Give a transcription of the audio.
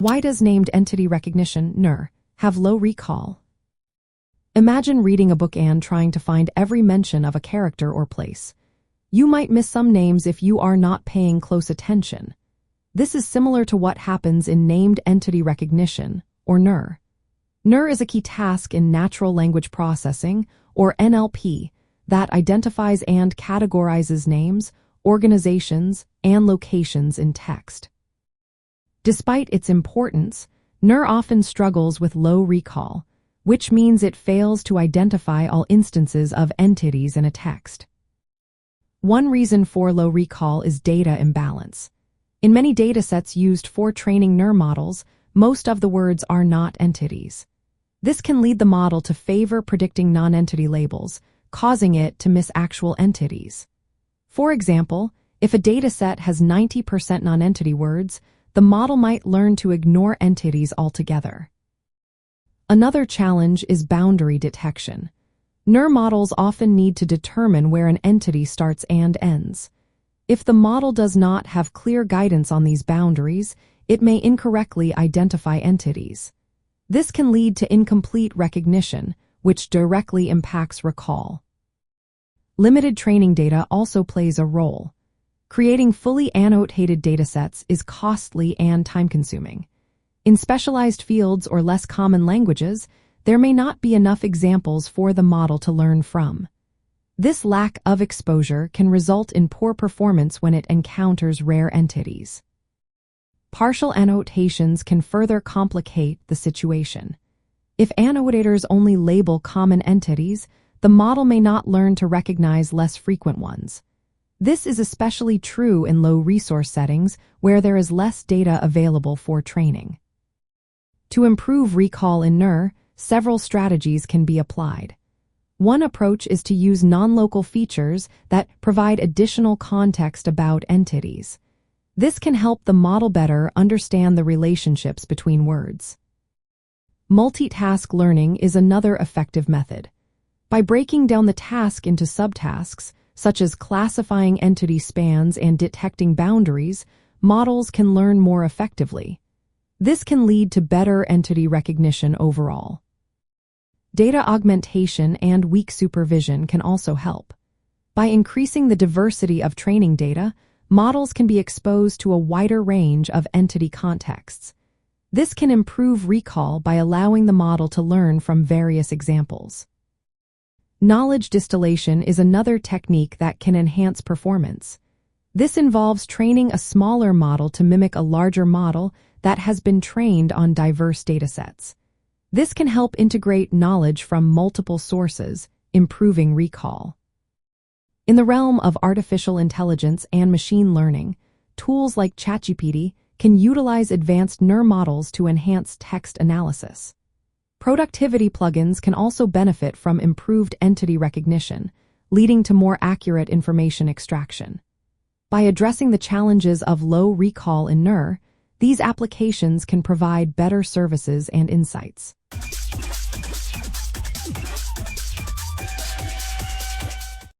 Why does named entity recognition, NER, have low recall? Imagine reading a book and trying to find every mention of a character or place. You might miss some names if you are not paying close attention. This is similar to what happens in named entity recognition, or NER. NER is a key task in natural language processing, or NLP, that identifies and categorizes names, organizations, and locations in text. Despite its importance, NER often struggles with low recall, which means it fails to identify all instances of entities in a text. One reason for low recall is data imbalance. In many datasets used for training NER models, most of the words are not entities. This can lead the model to favor predicting non-entity labels, causing it to miss actual entities. For example, if a dataset has 90% non-entity words, the model might learn to ignore entities altogether. Another challenge is boundary detection. NER models often need to determine where an entity starts and ends. If the model does not have clear guidance on these boundaries, it may incorrectly identify entities. This can lead to incomplete recognition, which directly impacts recall. Limited training data also plays a role. Creating fully annotated datasets is costly and time-consuming. In specialized fields or less common languages, there may not be enough examples for the model to learn from. This lack of exposure can result in poor performance when it encounters rare entities. Partial annotations can further complicate the situation. If annotators only label common entities, the model may not learn to recognize less frequent ones. This is especially true in low-resource settings where there is less data available for training. To improve recall in NER, several strategies can be applied. One approach is to use non-local features that provide additional context about entities. This can help the model better understand the relationships between words. Multitask learning is another effective method. By breaking down the task into subtasks, such as classifying entity spans and detecting boundaries, models can learn more effectively. This can lead to better entity recognition overall. Data augmentation and weak supervision can also help. By increasing the diversity of training data, models can be exposed to a wider range of entity contexts. This can improve recall by allowing the model to learn from various examples. Knowledge distillation is another technique that can enhance performance. This involves training a smaller model to mimic a larger model that has been trained on diverse datasets. This can help integrate knowledge from multiple sources, improving recall. In the realm of artificial intelligence and machine learning, tools like ChatGPT can utilize advanced NER models to enhance text analysis. Productivity plugins can also benefit from improved entity recognition, leading to more accurate information extraction. By addressing the challenges of low recall in NER, these applications can provide better services and insights.